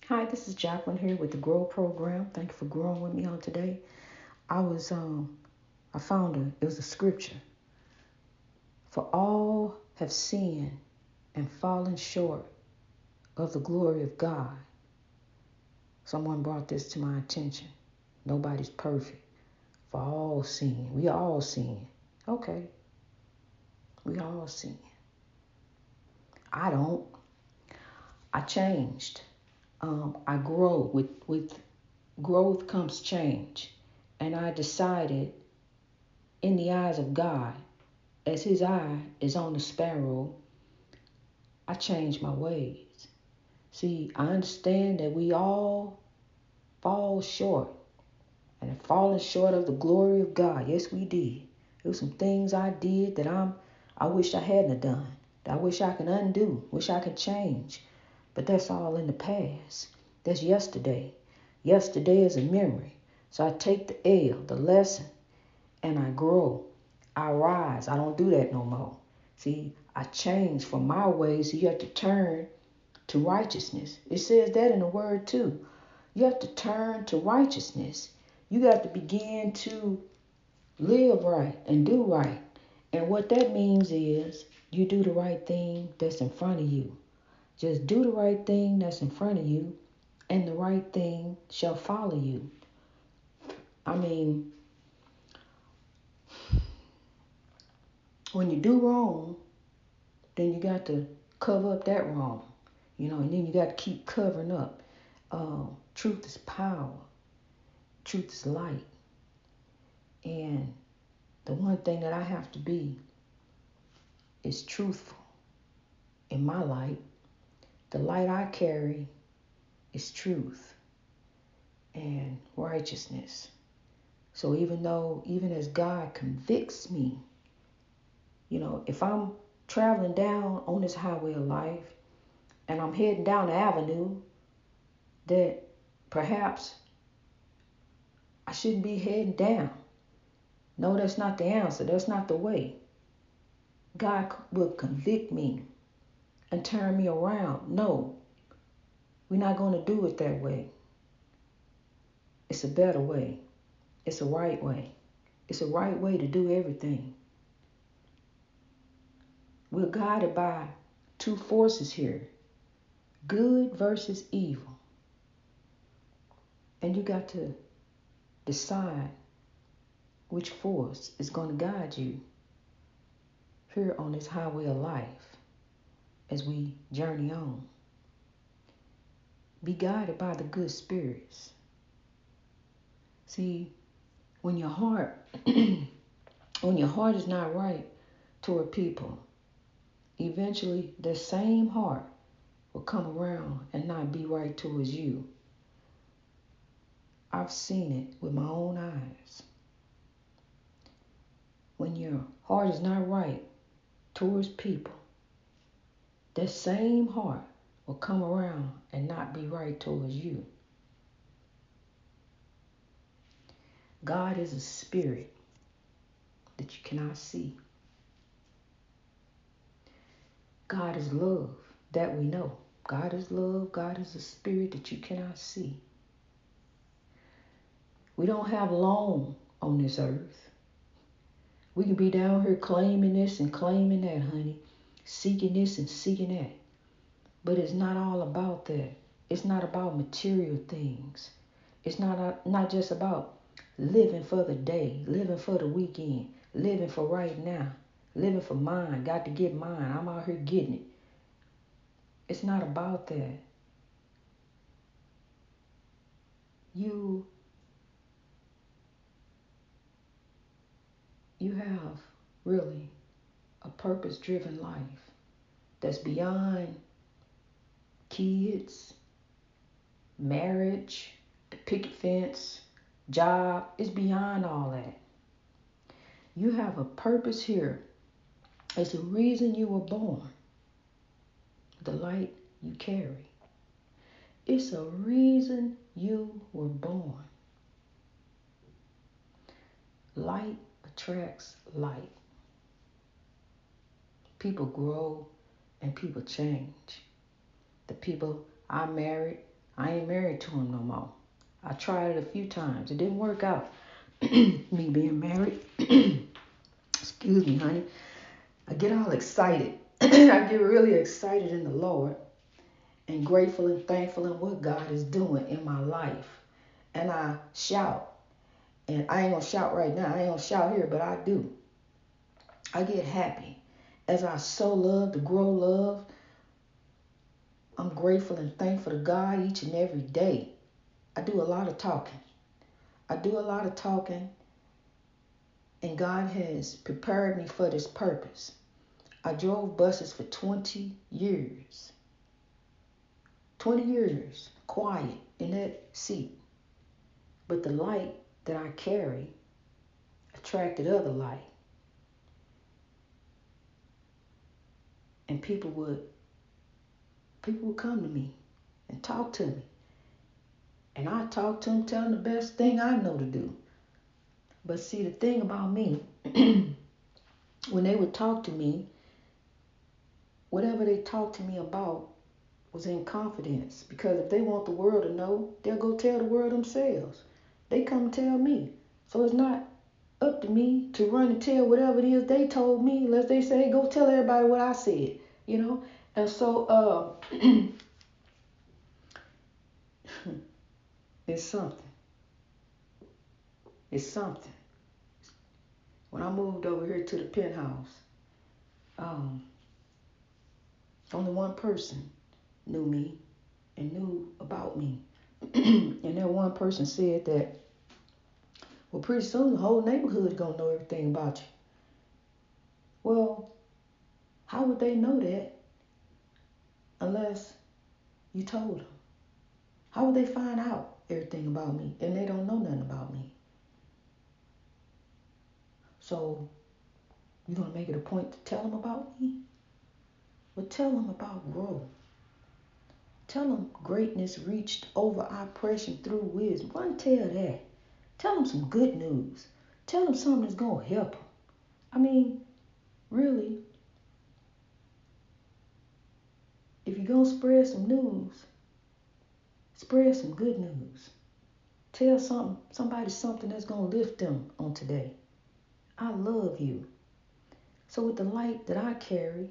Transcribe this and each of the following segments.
Hi, this is Jacqueline here with the Grow Program. Thank you for growing with me on today. I found it was a scripture. For all have sinned and fallen short of the glory of God. Someone brought this to my attention. Nobody's perfect. For all sin. We all sin. Okay, we all sin. I don't. I changed. I grow. With growth comes change. And I decided in the eyes of God, as his eye is on the sparrow, I changed my ways. See, I understand that we all fall short and have fallen short of the glory of God. Yes, we did. There were some things I did that I wish I hadn't done. That I wish I could undo, wish I could change. But that's all in the past. That's yesterday. Yesterday is a memory. So I take the L, the lesson, and I grow. I rise. I don't do that no more. See, I change from my ways. So you have to turn to righteousness. It says that in the word too. You have to turn to righteousness. You got to begin to live right and do right. And what that means is you do the right thing that's in front of you. Just do the right thing that's in front of you, and the right thing shall follow you. I mean, when you do wrong, then you got to cover up that wrong, and then you got to keep covering up. Truth is power. Truth is light. And the one thing that I have to be is truthful in my light. The light I carry is truth and righteousness. So even as God convicts me, if I'm traveling down on this highway of life and I'm heading down the avenue that perhaps I shouldn't be heading down. No, that's not the answer. That's not the way. God will convict me and turn me around. No, we're not going to do it that way. It's a better way. It's a right way. It's a right way to do everything. We're guided by two forces here, good versus evil. And you got to decide which force is going to guide you here on this highway of life as we journey on. Be guided by the good spirits. See, when your heart is not right toward people, eventually the same heart will come around and not be right towards you. I've seen it with my own eyes. When your heart is not right towards people, that same heart will come around and not be right towards you. God is a spirit that you cannot see. God is love, that we know. God is love. God is a spirit that you cannot see. We don't have long on this earth. We can be down here claiming this and claiming that, honey. Seeking this and seeking that. But it's not all about that. It's not about material things. It's not just about living for the day, living for the weekend, living for right now, living for mine. Got to get mine. I'm out here getting it. It's not about that. You have really a purpose-driven life that's beyond kids, marriage, the picket fence, job. It's beyond all that. You have a purpose here. It's the reason you were born. The light you carry. It's a reason you were born. Light attracts light. People grow and people change. The people I married, I ain't married to him no more. I tried it a few times. It didn't work out. Me being married. Excuse me, honey. I get all excited. I get really excited in the Lord and grateful and thankful in what God is doing in my life. And I shout. And I ain't going to shout right now. I ain't going to shout here, but I do. I get happy as I sow love to grow love. I'm grateful and thankful to God each and every day. I do a lot of talking. And God has prepared me for this purpose. I drove buses for 20 years. 20 years, quiet in that seat. But the light that I carry attracted other light. And people would come to me and talk to me. And I talk to them, tell them the best thing I know to do. But see, the thing about me, when they would talk to me, whatever they talked to me about was in confidence. Because if they want the world to know, they'll go tell the world themselves. They come and tell me. So it's not up to me to run and tell whatever it is they told me, unless they say, go tell everybody what I said, you know? And so, it's something. It's something. When I moved over here to the penthouse, only one person knew me and knew about me. And that one person said that, well, pretty soon the whole neighborhood is going to know everything about you. Well, how would they know that unless you told them? How would they find out everything about me and they don't know nothing about me? So, you going to make it a point to tell them about me? Well, tell them about growth. Tell them greatness reached over oppression through wisdom. Why don't tell that? Tell them some good news. Tell them something that's going to help them. I mean, really, if you're going to spread some news, spread some good news. Tell somebody something that's going to lift them on today. I love you. So with the light that I carry,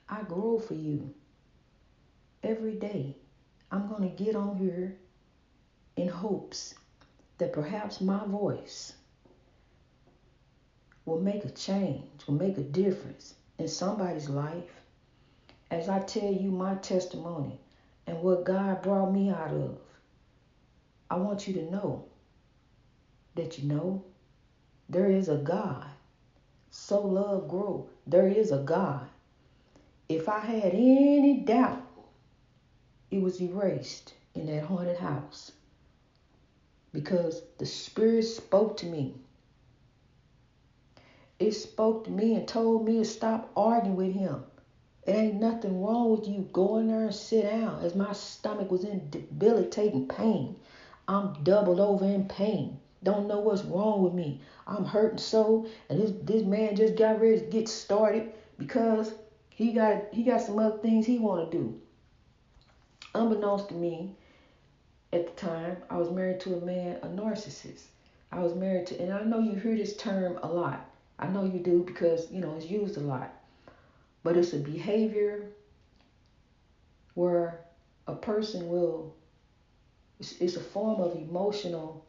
I grow for you. Every day, I'm going to get on here in hopes that perhaps my voice will make a change, will make a difference in somebody's life. As I tell you my testimony and what God brought me out of, I want you to know that you know there is a God. So love grow. There is a God. If I had any doubt, it was erased in that haunted house because the Spirit spoke to me. It spoke to me and told me to stop arguing with him. It ain't nothing wrong with you going there and sit down. As my stomach was in debilitating pain, I'm doubled over in pain. Don't know what's wrong with me. I'm hurting so, and this man just got ready to get started because he got some other things he want to do. Unbeknownst to me, at the time, I was married to a man, a narcissist. I was married to, and I know you hear this term a lot. I know you do because, it's used a lot. But it's a behavior where a person it's a form of emotional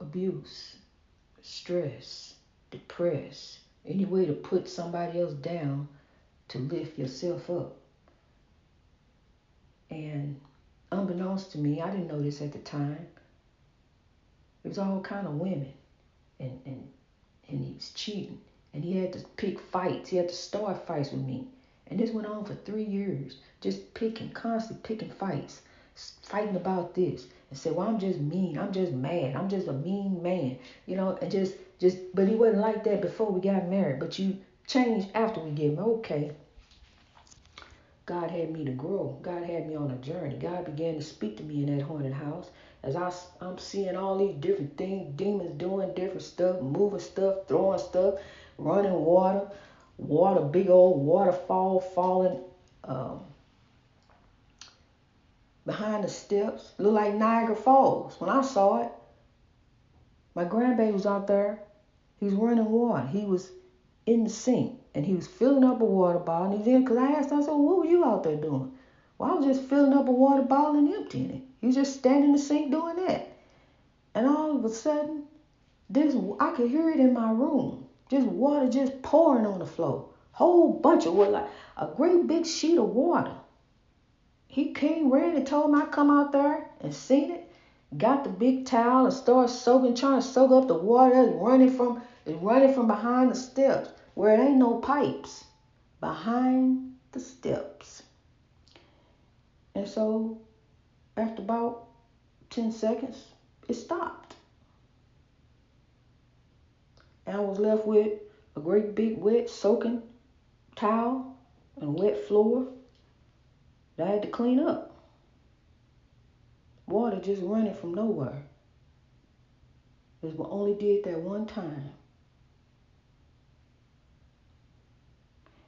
abuse, stress, depress, any way to put somebody else down to lift yourself up. And unbeknownst to me, I didn't know this at the time, it was all kind of women, and he was cheating, and he had to pick fights. He had to start fights with me, and this went on for 3 years, just constantly picking fights, fighting about this, and said, well, I'm just mean, I'm just mad, I'm just a mean man, and just, but he wasn't like that before we got married, but you changed after we get married. Okay. God had me to grow. God had me on a journey. God began to speak to me in that haunted house as I'm seeing all these different things, demons doing different stuff, moving stuff, throwing stuff, running water, big old waterfall falling, behind the steps. Looked like Niagara Falls when I saw it. My grandbaby was out there. He was running water. He was in the sink, and he was filling up a water bottle. And he's in, because I asked him, I said, well, what were you out there doing? Well, I was just filling up a water bottle and emptying it. He was just standing in the sink doing that. And all of a sudden, I could hear it in my room. Just water just pouring on the floor. Whole bunch of water, like a great big sheet of water. He came, ran, and told me I'd come out there and seen it. Got the big towel and started soaking, trying to soak up the water that's running from behind the steps, where it ain't no pipes. Behind the steps. And so, after about 10 seconds, it stopped. And I was left with a great big wet soaking towel and wet floor that I had to clean up. Water just running from nowhere. It only did that one time.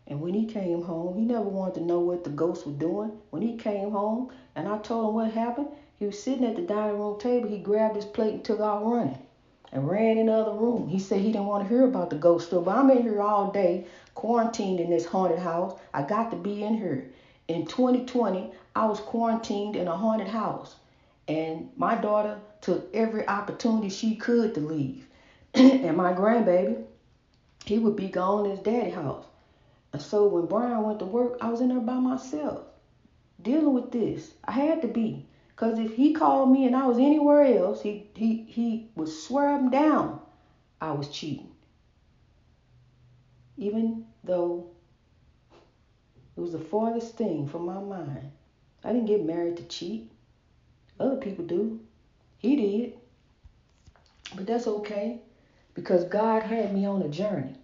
And when he came home, he never wanted to know what the ghosts were doing. When he came home and I told him what happened, he was sitting at the dining room table. He grabbed his plate and took off running and ran in the other room. He said he didn't want to hear about the ghost story. But I'm in here all day, quarantined in this haunted house. I got to be in here. In 2020, I was quarantined in a haunted house. And my daughter took every opportunity she could to leave. And my grandbaby, he would be gone in his daddy's house. And so when Brian went to work, I was in there by myself, dealing with this. I had to be. Because if he called me and I was anywhere else, he would swear up and down I was cheating. Even though it was the farthest thing from my mind. I didn't get married to cheat. Other people do. He did. But that's okay. Because God had me on a journey.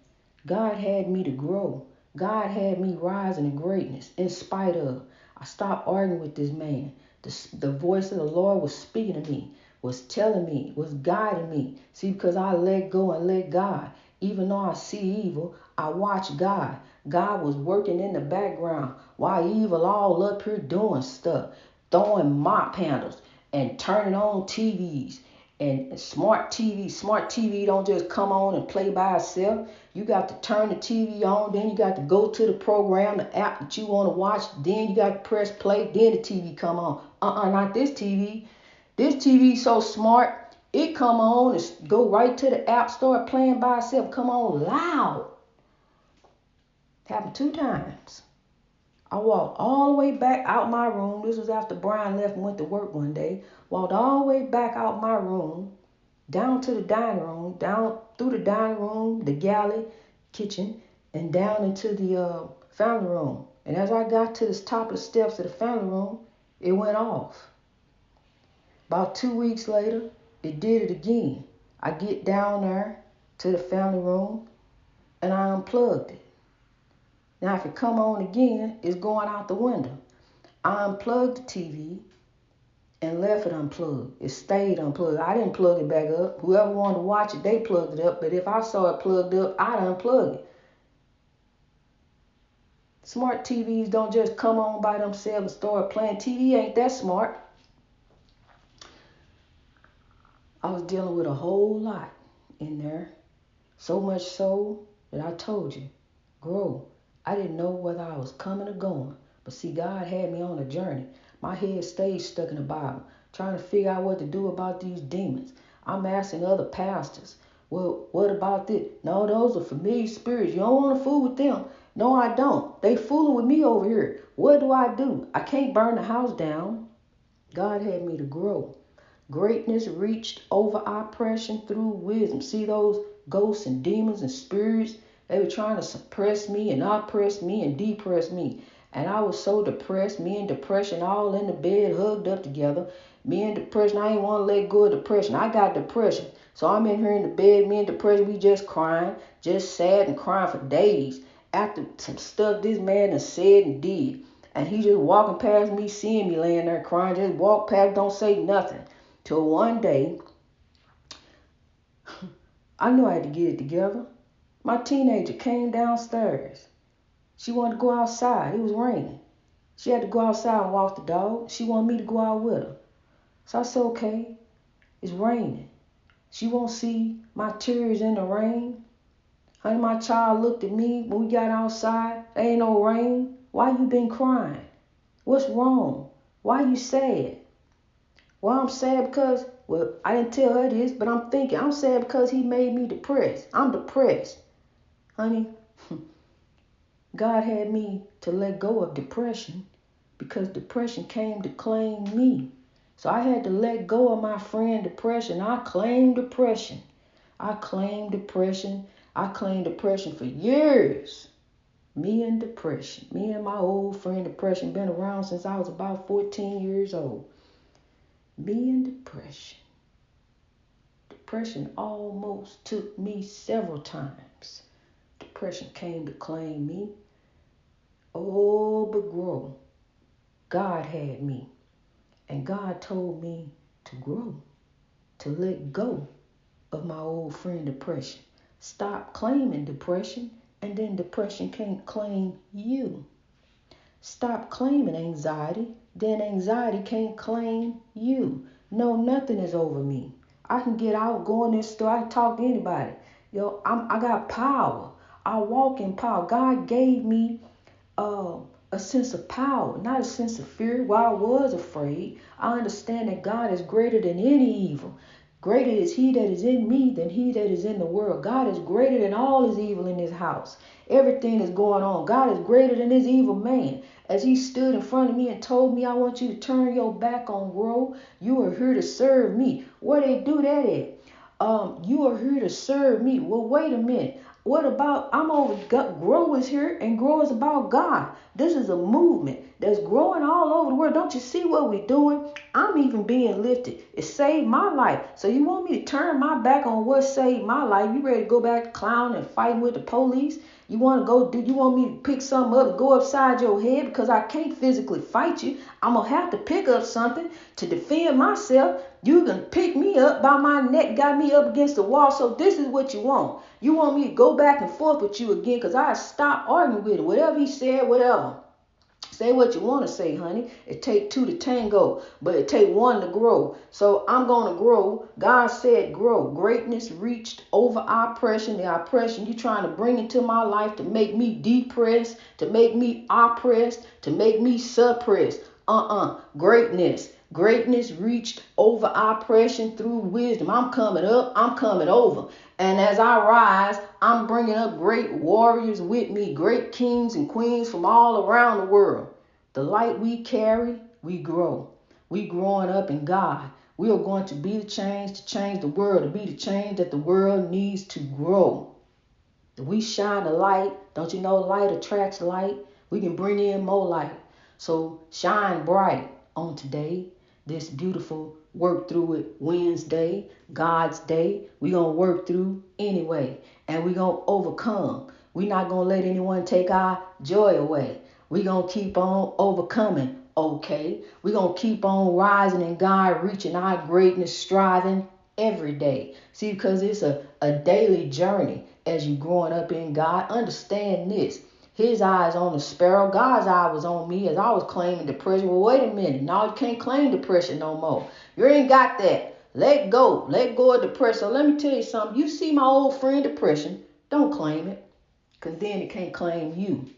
God had me to grow. God had me rising in greatness in spite of. I stopped arguing with this man. The voice of the Lord was speaking to me, was telling me, was guiding me. See, because I let go and let God. Even though I see evil, I watch God. God was working in the background while evil all up here doing stuff, throwing mop handles and turning on TVs. And smart TV don't just come on and play by itself. You got to turn the TV on, then you got to go to the program, the app that you want to watch, then you got to press play, then the TV come on. Not this TV. This TV so smart, it come on and go right to the app, start playing by itself, come on loud. Happened 2 times. I walked all the way back out my room. This was after Brian left and went to work one day. Walked all the way back out my room, down to the dining room, down through the dining room, the galley, kitchen, and down into the family room. And as I got to the top of the steps of the family room, it went off. About 2 weeks later, it did it again. I get down there to the family room, and I unplugged it. Now, if it come on again, it's going out the window. I unplugged the TV and left it unplugged. It stayed unplugged. I didn't plug it back up. Whoever wanted to watch it, they plugged it up. But if I saw it plugged up, I'd unplug it. Smart TVs don't just come on by themselves and start playing. TV ain't that smart. I was dealing with a whole lot in there. So much so that I told you, grow. I didn't know whether I was coming or going. But see, God had me on a journey. My head stayed stuck in the Bible, trying to figure out what to do about these demons. I'm asking other pastors, well, what about this? No, those are familiar spirits. You don't want to fool with them. No, I don't. They fooling with me over here. What do? I can't burn the house down. God had me to grow. Greatness reached over oppression through wisdom. See those ghosts and demons and spirits? They were trying to suppress me and oppress me and depress me. And I was so depressed, me and depression all in the bed, hugged up together. Me and depression, I ain't want to let go of depression. I got depression. So I'm in here in the bed, me and depression, we just crying, just sad and crying for days. After some stuff this man done said and did. And he just walking past me, seeing me laying there crying, just walk past, don't say nothing. Till one day, I knew I had to get it together. My teenager came downstairs. She wanted to go outside. It was raining. She had to go outside and walk the dog. She wanted me to go out with her. So I said, okay, it's raining. She won't see my tears in the rain. Honey, my child looked at me when we got outside. There ain't no rain. Why you been crying? What's wrong? Why you sad? Well, I'm sad because, well, I didn't tell her this, but I'm thinking, I'm sad because he made me depressed. I'm depressed. Honey, God had me to let go of depression because depression came to claim me. So I had to let go of my friend depression. I claimed depression. I claimed depression for years. Me and depression. Me and my old friend depression. Been around since I was about 14 years old. Me and depression. Depression almost took me several times. Depression came to claim me. Oh, but grow. God had me. And God told me to grow. To let go of my old friend depression. Stop claiming depression, and then depression can't claim you. Stop claiming anxiety, then anxiety can't claim you. No, nothing is over me. I can get out, go in this store, I can talk to anybody. I got power. I walk in power. God gave me a sense of power, not a sense of fear. While I was afraid, I understand that God is greater than any evil. Greater is he that is in me than he that is in the world. God is greater than all his evil in this house. Everything is going on. God is greater than this evil man. As he stood in front of me and told me, I want you to turn your back on Grow. You are here to serve me. Where they do that at? You are here to serve me. Well, wait a minute. What about, Grow is here, and Grow is about God. This is a movement that's growing all over the world. Don't you see what we're doing? I'm even being lifted. It saved my life. So you want me to turn my back on what saved my life? You ready to go back to clowning and fighting with the police? You want me to pick something up and go upside your head because I can't physically fight you? I'm going to have to pick up something to defend myself. You can pick me up by my neck, got me up against the wall. So this is what you want. You want me to go back and forth with you again because I stopped arguing with him. Whatever he said, whatever. Say what you want to say, honey. It take two to tango, but it take one to grow. So I'm going to grow. God said grow. Greatness reached over oppression. The oppression you trying to bring into my life to make me depressed, to make me oppressed, to make me suppressed. Greatness. Greatness reached over oppression through wisdom. I'm coming up. I'm coming over. And as I rise, I'm bringing up great warriors with me, great kings and queens from all around the world. The light we carry, we grow. We growing up in God. We are going to be the change to change the world, to be the change that the world needs to grow. If we shine the light, don't you know light attracts light? We can bring in more light. So shine bright on today, this beautiful work through it Wednesday, God's day. We're going to work through anyway, and we're going to overcome. We're not going to let anyone take our joy away. We're going to keep on overcoming, okay? We're going to keep on rising in God, reaching our greatness, striving every day. See, because it's a daily journey as you're growing up in God. Understand this. His eyes on the sparrow. God's eye was on me as I was claiming depression. Well, wait a minute. Now you can't claim depression no more. You ain't got that. Let go. Let go of depression. So let me tell you something. You see my old friend depression, don't claim it, because then it can't claim you.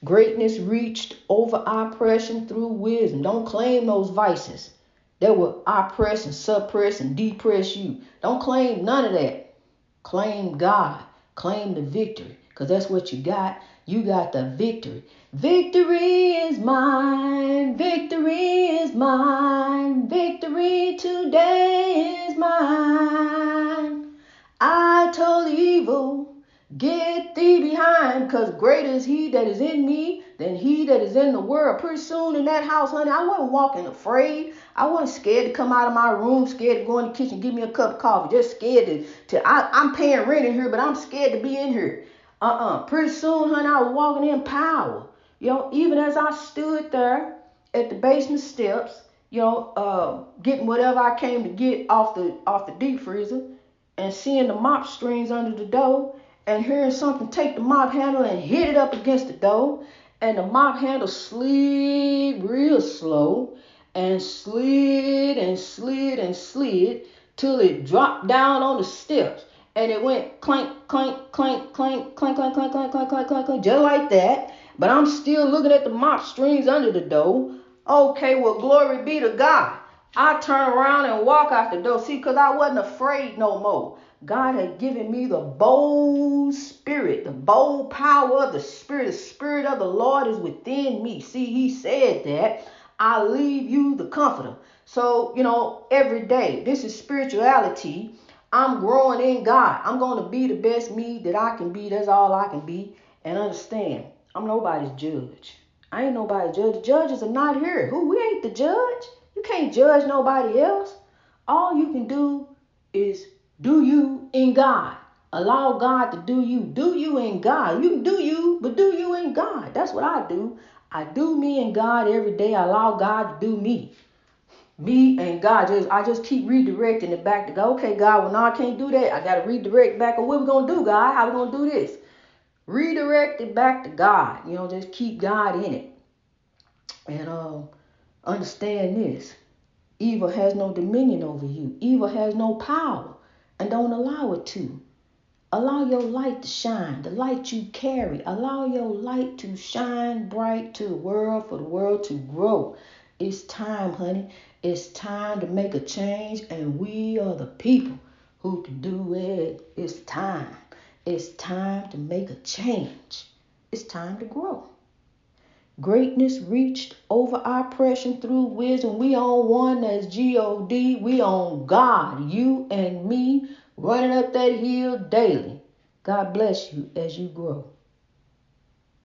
Greatness reached over oppression through wisdom. Don't claim those vices that will oppress and suppress and depress you. Don't claim none of that. Claim God. Claim the victory. Because that's what you got. You got the victory. Victory is mine. Victory is mine. Victory today is mine. I told evil, get thee behind. Because greater is he that is in me than he that is in the world. Pretty soon in that house, honey, I wasn't walking afraid. I wasn't scared to come out of my room, scared to go in the kitchen, give me a cup of coffee. Just scared I'm paying rent in here, but I'm scared to be in here. Pretty soon, honey, I was walking in power. Even as I stood there at the basement steps, getting whatever I came to get off the deep freezer, and seeing the mop strings under the door, and hearing something take the mop handle and hit it up against the door, And the mop handle slid real slow and slid and slid and slid till it dropped down on the steps. And it went clank, clank, clank, clank, clank, clank, clank, clank, clank, clank, clank, clank, just like that. But I'm still looking at the mop strings under the door. Okay, well, glory be to God. I turn around and walk out the door. See, because I wasn't afraid no more. God had given me the bold spirit, the bold power of the Spirit. The Spirit of the Lord is within me. See, he said that. I leave you the comforter. So, every day, this is spirituality. I'm growing in God. I'm going to be the best me that I can be. That's all I can be. And understand, I'm nobody's judge. I ain't nobody's judge. The judges are not here. We ain't the judge. You can't judge nobody else. All you can do is do you in God. Allow God to do you. Do you in God. You can do you, but do you in God. That's what I do. I do me in God every day. I allow God to do me. Me and God. I just keep redirecting it back to God. Okay, God, well, no, I can't do that. I got to redirect back. What we going to do, God? How we going to do this? Redirect it back to God. Just keep God in it. And understand this. Evil has no dominion over you. Evil has no power. And don't allow it to. Allow your light to shine. The light you carry. Allow your light to shine bright to the world for the world to grow. It's time, honey. It's time to make a change. And we are the people who can do it. It's time. It's time to make a change. It's time to grow. Greatness reached over oppression through wisdom. We on one that's G-O-D. We on God, you and me, running up that hill daily. God bless you as you grow.